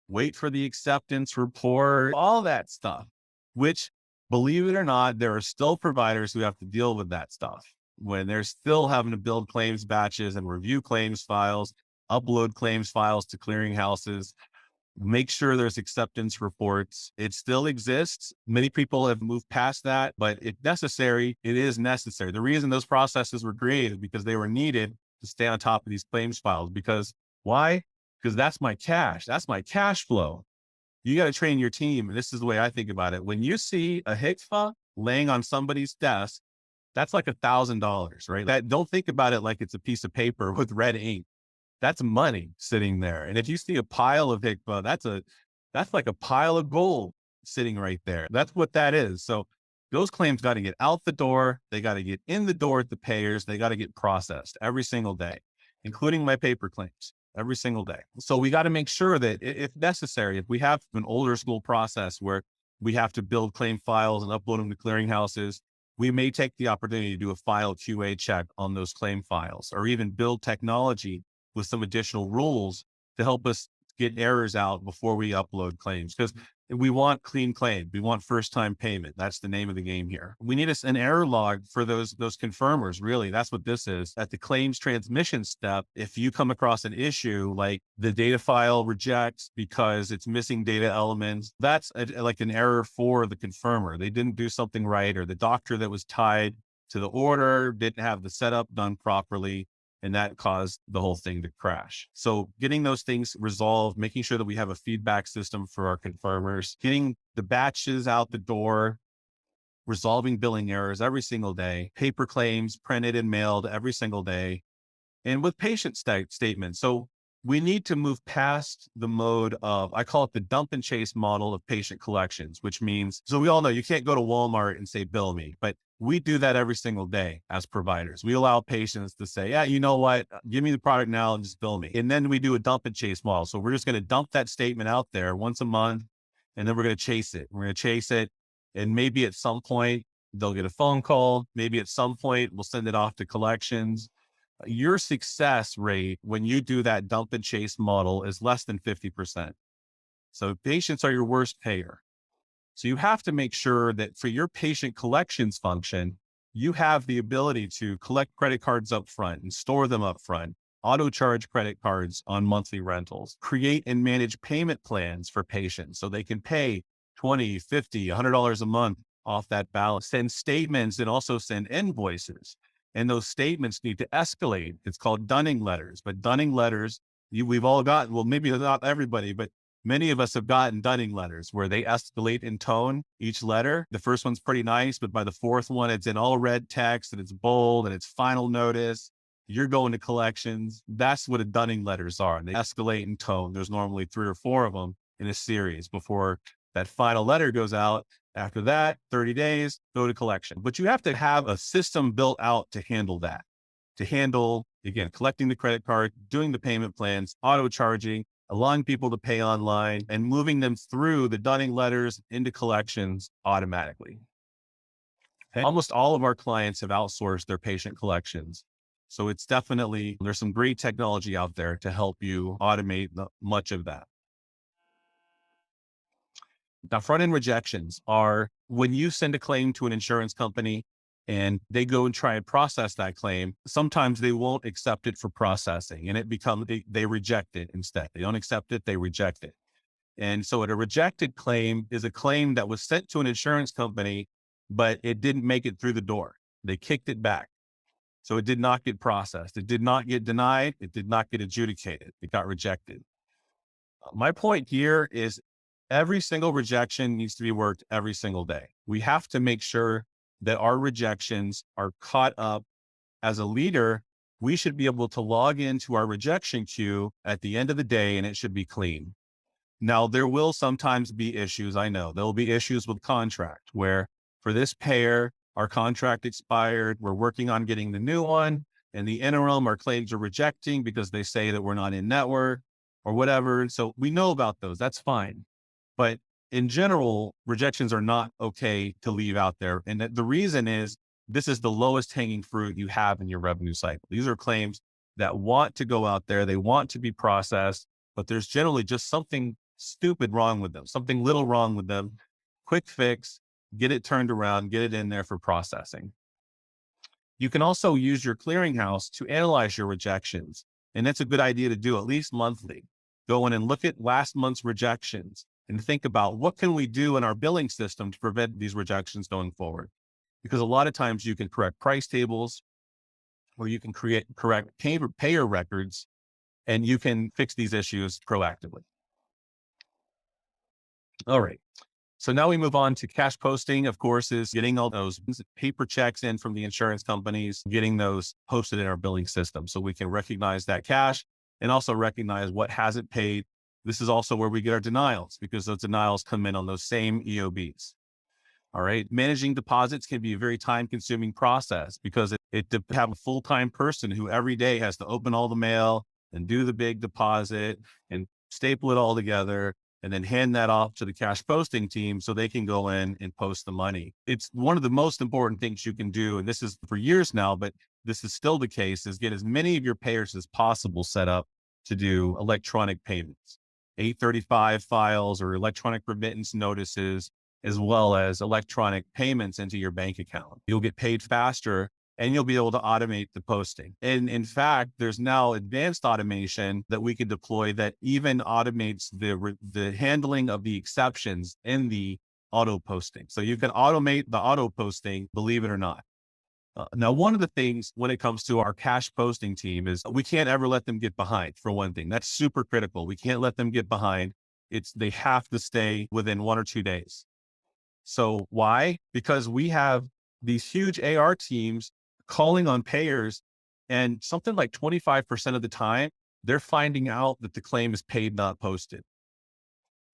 wait for the acceptance report, all that stuff, which, believe it or not, there are still providers who have to deal with that stuff when they're still having to build claims batches and review claims files, upload claims files to clearinghouses, make sure there's acceptance reports. It still exists. Many people have moved past that, but if necessary, it is necessary. The reason those processes were created because they were needed to stay on top of these claims files. Because why? Because that's my cash. That's my cash flow. You got to train your team. And this is the way I think about it. When you see a HCFA laying on somebody's desk, that's like $1,000, right? Don't think about it like it's a piece of paper with red ink. That's money sitting there. And if you see a pile of HCFA, that's like a pile of gold sitting right there. That's what that is. So those claims got to get out the door. They got to get in the door at the payers. They got to get processed every single day, including my paper claims every single day. So we got to make sure that if necessary, if we have an older school process where we have to build claim files and upload them to clearinghouses, we may take the opportunity to do a file QA check on those claim files, or even build technology with some additional rules to help us get errors out before we upload claims. Because we want clean claim. We want first-time payment. That's the name of the game here. We need an error log for those confirmers. Really, that's what this is. At the claims transmission step, if you come across an issue like the data file rejects because it's missing data elements, that's like an error for the confirmer. They didn't do something right, or the doctor that was tied to the order didn't have the setup done properly, and that caused the whole thing to crash. So getting those things resolved, making sure that we have a feedback system for our confirmers, getting the batches out the door, resolving billing errors every single day, paper claims printed and mailed every single day, and with patient statements. So we need to move past the mode of, I call it the dump and chase model of patient collections, which means, so we all know you can't go to Walmart and say, bill me, but we do that every single day as providers. We allow patients to say, yeah, you know what, give me the product now and just bill me. And then we do a dump and chase model. So we're just going to dump that statement out there once a month, and then we're going to chase it. We're going to chase it. And maybe at some point they'll get a phone call. Maybe at some point we'll send it off to collections. Your success rate when you do that dump and chase model is less than 50%. So patients are your worst payer. So you have to make sure that for your patient collections function, you have the ability to collect credit cards up front and store them up front, auto charge credit cards on monthly rentals, create and manage payment plans for patients so they can pay $20, $50, $100 a month off that balance, send statements and also send invoices. And those statements need to escalate. It's called dunning letters, but dunning letters, we've all gotten, well, maybe not everybody, but many of us have gotten dunning letters where they escalate in tone each letter. The first one's pretty nice, but by the fourth one, it's in all red text and it's bold and it's final notice. You're going to collections. That's what a dunning letters are. And they escalate in tone. There's normally 3 or 4 of them in a series before that final letter goes out. After that, 30 days, go to collection. But you have to have a system built out to handle that, to handle, again, collecting the credit card, doing the payment plans, auto charging, allowing people to pay online, and moving them through the dunning letters into collections automatically. Okay. Almost all of our clients have outsourced their patient collections. So it's definitely, there's some great technology out there to help you automate much of that. Now, front-end rejections are when you send a claim to an insurance company and they go and try and process that claim. Sometimes they won't accept it for processing, and they reject it instead. They don't accept it, they reject it. And so a rejected claim is a claim that was sent to an insurance company, but it didn't make it through the door. They kicked it back. So it did not get processed. It did not get denied. It did not get adjudicated. It got rejected. My point here is every single rejection needs to be worked every single day. We have to make sure that our rejections are caught up. As a leader, we should be able to log into our rejection queue at the end of the day, and it should be clean. Now, there will sometimes be issues. I know there will be issues with contract where for this payer, our contract expired. We're working on getting the new one. In the interim, our claims are rejecting because they say that we're not in network or whatever. So we know about those. That's fine. But in general, rejections are not okay to leave out there. And the reason is this is the lowest hanging fruit you have in your revenue cycle. These are claims that want to go out there. They want to be processed, but there's generally just something stupid wrong with them, something little wrong with them. Quick fix, get it turned around, get it in there for processing. You can also use your clearinghouse to analyze your rejections. And that's a good idea to do at least monthly. Go in and look at last month's rejections and think about what can we do in our billing system to prevent these rejections going forward. Because a lot of times you can correct price tables or you can correct payer records, and you can fix these issues proactively. All right. So now we move on to cash posting, of course, is getting all those paper checks in from the insurance companies, getting those posted in our billing system so we can recognize that cash and also recognize what hasn't paid. This is also where we get our denials because those denials come in on those same EOBs. All right. Managing deposits can be a very time consuming process because it have a full-time person who every day has to open all the mail and do the big deposit and staple it all together and then hand that off to the cash posting team so they can go in and post the money. It's one of the most important things you can do. And this is for years now, but this is still the case, is get as many of your payers as possible set up to do electronic payments, 835 files or electronic remittance notices, as well as electronic payments into your bank account. You'll get paid faster and you'll be able to automate the posting. And in fact, there's now advanced automation that we can deploy that even automates the handling of the exceptions in the auto posting. So you can automate the auto posting, believe it or not. Now, one of the things when it comes to our cash posting team is we can't ever let them get behind, for one thing. That's super critical. We can't let them get behind. They have to stay within 1 or 2 days. So why? Because we have these huge AR teams calling on payers, and something like 25% of the time, they're finding out that the claim is paid, not posted.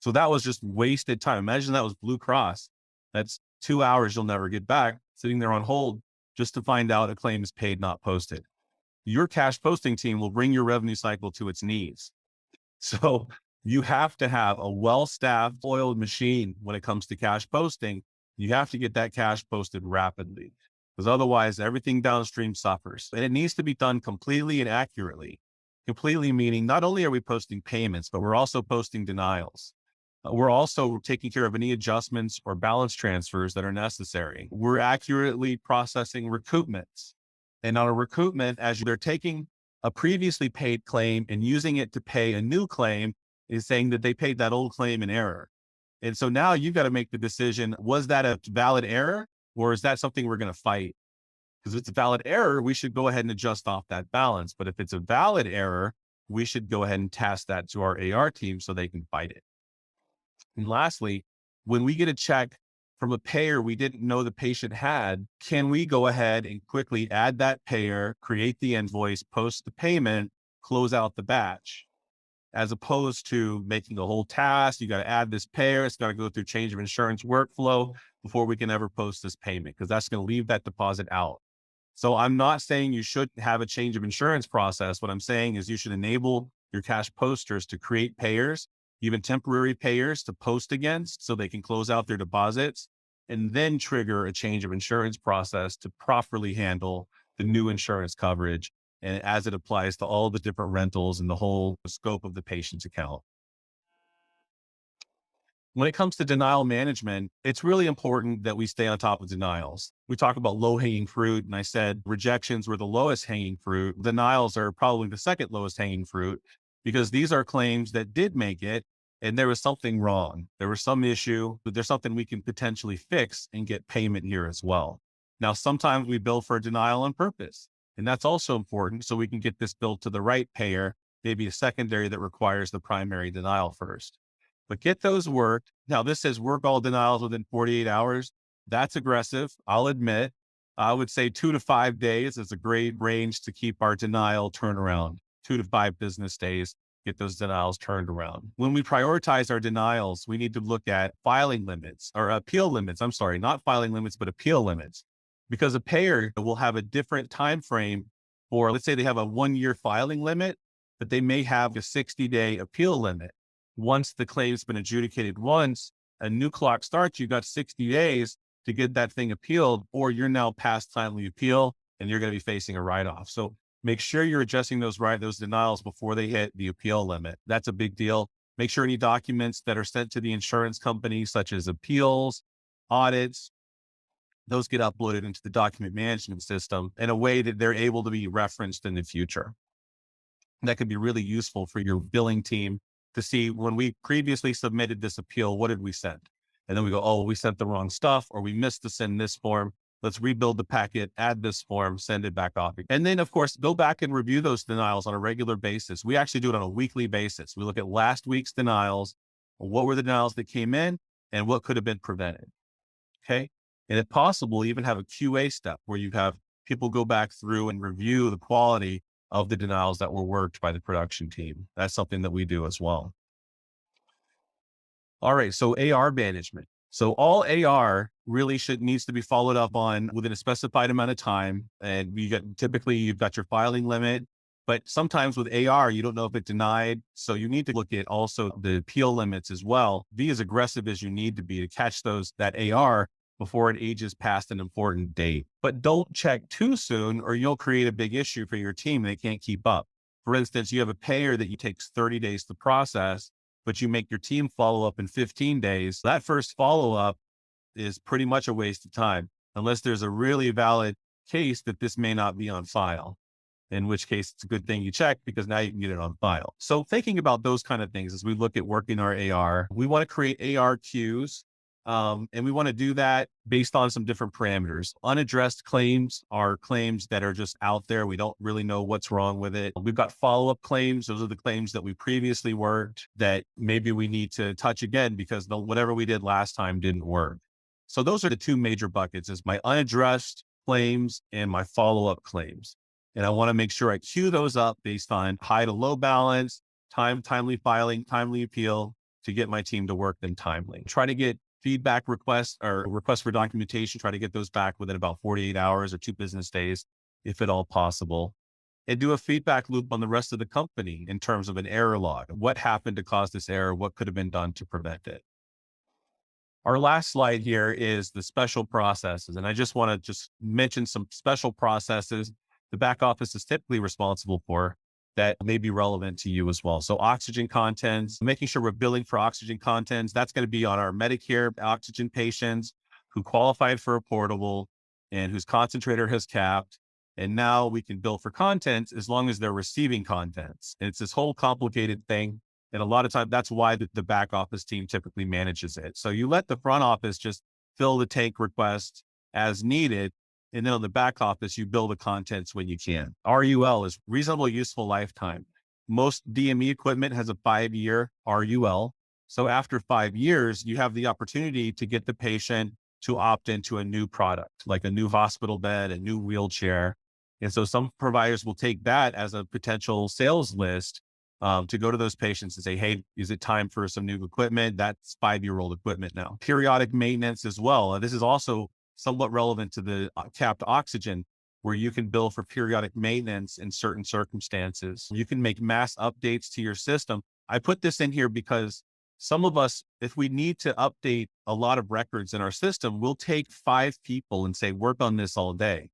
So that was just wasted time. Imagine that was Blue Cross. That's 2 hours you'll never get back, sitting there on hold just to find out a claim is paid, not posted. Your cash posting team will bring your revenue cycle to its knees. So you have to have a well-staffed, oiled machine when it comes to cash posting. You have to get that cash posted rapidly because otherwise everything downstream suffers. And it needs to be done completely and accurately. Completely meaning not only are we posting payments, but we're also posting denials. We're also taking care of any adjustments or balance transfers that are necessary. We're accurately processing recoupments. And on a recoupment, as they're taking a previously paid claim and using it to pay a new claim, is saying that they paid that old claim in error. And so now you've got to make the decision, was that a valid error or is that something we're going to fight? Because if it's a valid error, we should go ahead and adjust off that balance. But if it's a valid error, we should go ahead and task that to our AR team so they can fight it. And lastly, when we get a check from a payer we didn't know the patient had, can we go ahead and quickly add that payer, create the invoice, post the payment, close out the batch? As opposed to making a whole task, you got to add this payer, it's got to go through change of insurance workflow before we can ever post this payment, because that's going to leave that deposit out. So I'm not saying you shouldn't have a change of insurance process. What I'm saying is you should enable your cash posters to create payers, even temporary payers to post against so they can close out their deposits, and then trigger a change of insurance process to properly handle the new insurance coverage and as it applies to all the different rentals and the whole scope of the patient's account. When it comes to denial management, it's really important that we stay on top of denials. We talk about low hanging fruit, and I said rejections were the lowest hanging fruit. Denials are probably the second lowest hanging fruit because these are claims that did make it and there was something wrong. There was some issue, but there's something we can potentially fix and get payment here as well. Now, sometimes we bill for a denial on purpose, and that's also important so we can get this bill to the right payer, maybe a secondary that requires the primary denial first. But get those worked. Now, this says work all denials within 48 hours. That's aggressive. I'll admit. I would say 2 to 5 days is a great range to keep our denial turnaround. 2 to 5 business days, get those denials turned around. When we prioritize our denials, we need to look at filing limits or appeal limits. I'm sorry, not filing limits, but appeal limits, because a payer will have a different time frame for, let's say they have a 1-year filing limit, but they may have a 60-day appeal limit. Once the claim's been adjudicated once, a new clock starts, you got 60 days to get that thing appealed, or you're now past timely appeal and you're going to be facing a write-off. So make sure you're adjusting those denials before they hit the appeal limit. That's a big deal. Make sure any documents that are sent to the insurance company, such as appeals, audits, those get uploaded into the document management system in a way that they're able to be referenced in the future. That could be really useful for your billing team to see when we previously submitted this appeal, what did we send? And then we go, oh, we sent the wrong stuff, or we missed to send this form. Let's rebuild the packet, add this form, send it back off. And then, of course, go back and review those denials on a regular basis. We actually do it on a weekly basis. We look at last week's denials, what were the denials that came in, and what could have been prevented. Okay. And if possible, even have a QA step where you have people go back through and review the quality of the denials that were worked by the production team. That's something that we do as well. All right. So AR management. So all AR really needs to be followed up on within a specified amount of time. And typically you've got your filing limit, but sometimes with AR, you don't know if it denied. So you need to look at also the appeal limits as well. Be as aggressive as you need to be to catch that AR before it ages past an important date. But don't check too soon or you'll create a big issue for your team. They can't keep up. For instance, you have a payer that takes 30 days to process, but you make your team follow up in 15 days. That first follow-up is pretty much a waste of time, unless there's a really valid case that this may not be on file, in which case it's a good thing you check because now you can get it on file. So thinking about those kind of things as we look at working our AR, we want to create AR queues. And we want to do that based on some different parameters. Unaddressed claims are claims that are just out there. We don't really know what's wrong with it. We've got follow-up claims. Those are the claims that we previously worked that maybe we need to touch again because whatever we did last time didn't work. So those are the two major buckets: is my unaddressed claims and my follow-up claims. And I want to make sure I queue those up based on high to low balance, timely filing, timely appeal to get my team to work them timely. Try to get feedback requests or requests for documentation, try to get those back within about 48 hours or 2 business days, if at all possible. And do a feedback loop on the rest of the company in terms of an error log. What happened to cause this error? What could have been done to prevent it? Our last slide here is the special processes. And I just want to mention some special processes the back office is typically responsible for that may be relevant to you as well. So oxygen contents, making sure we're billing for oxygen contents. That's going to be on our Medicare oxygen patients who qualified for a portable and whose concentrator has capped. And now we can bill for contents as long as they're receiving contents. And it's this whole complicated thing. And a lot of times that's why the back office team typically manages it. So you let the front office just fill the tank request as needed. And then on the back office, you bill the contents when you can. RUL is reasonable useful lifetime. Most DME equipment has a 5-year RUL. So after 5 years, you have the opportunity to get the patient to opt into a new product, like a new hospital bed, a new wheelchair. And so some providers will take that as a potential sales list to go to those patients and say, hey, is it time for some new equipment? That's 5-year-old equipment now. Periodic maintenance as well. This is also somewhat relevant to the capped oxygen, where you can bill for periodic maintenance in certain circumstances. You can make mass updates to your system. I put this in here because some of us, if we need to update a lot of records in our system, we'll take 5 people and say, work on this all day.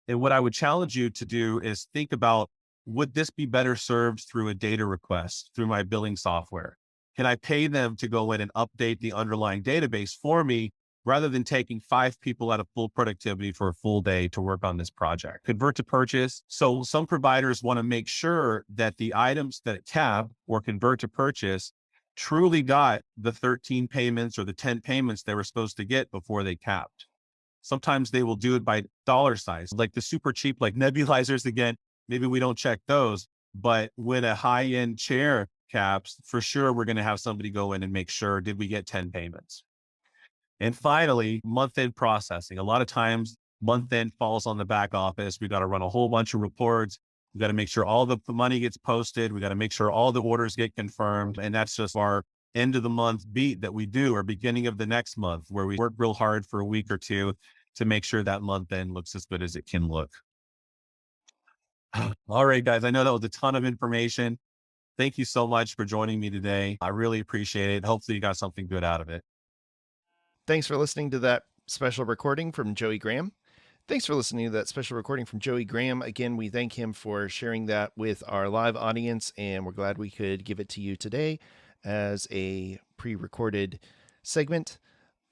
And what I would challenge you to do is think about, would this be better served through a data request through my billing software? Can I pay them to go in and update the underlying database for me rather than taking 5 people out of full productivity for a full day to work on this project? Convert to purchase. So some providers want to make sure that the items that cap or convert to purchase truly got the 13 payments or the 10 payments they were supposed to get before they capped. Sometimes they will do it by dollar size, like the super cheap, like nebulizers. Again, maybe we don't check those, but when a high end chair caps, for sure, we're going to have somebody go in and make sure, did we get 10 payments? And finally, month end processing. A lot of times month end falls on the back office. We got to run a whole bunch of reports. We got to make sure all the money gets posted. We got to make sure all the orders get confirmed. And that's just our end of the month beat that we do, or beginning of the next month, where we work real hard for a week or two to make sure that month end looks as good as it can look. All right, guys, I know that was a ton of information. Thank you so much for joining me today. I really appreciate it. Hopefully you got something good out of it. Thanks for listening to that special recording from Joey Graham. Again, we thank him for sharing that with our live audience, and we're glad we could give it to you today as a pre-recorded segment.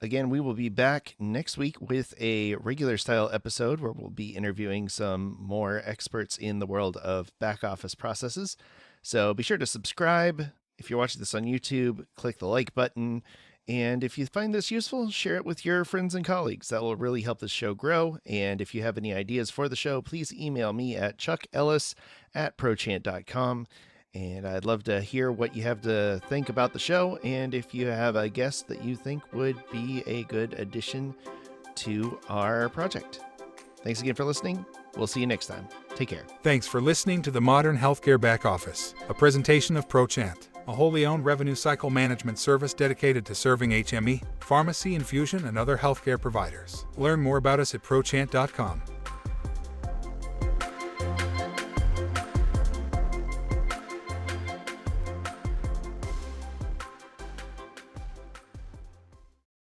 Again, we will be back next week with a regular style episode where we'll be interviewing some more experts in the world of back office processes. So be sure to subscribe. If you're watching this on YouTube, click the like button. And if you find this useful, share it with your friends and colleagues. That will really help this show grow. And if you have any ideas for the show, please email me at chuckellis@prochant.com. And I'd love to hear what you have to think about the show, and if you have a guest that you think would be a good addition to our project. Thanks again for listening. We'll see you next time. Take care. Thanks for listening to the Modern Healthcare Back Office, a presentation of ProChant, a wholly owned revenue cycle management service dedicated to serving HME, pharmacy, infusion, and other healthcare providers. Learn more about us at prochant.com.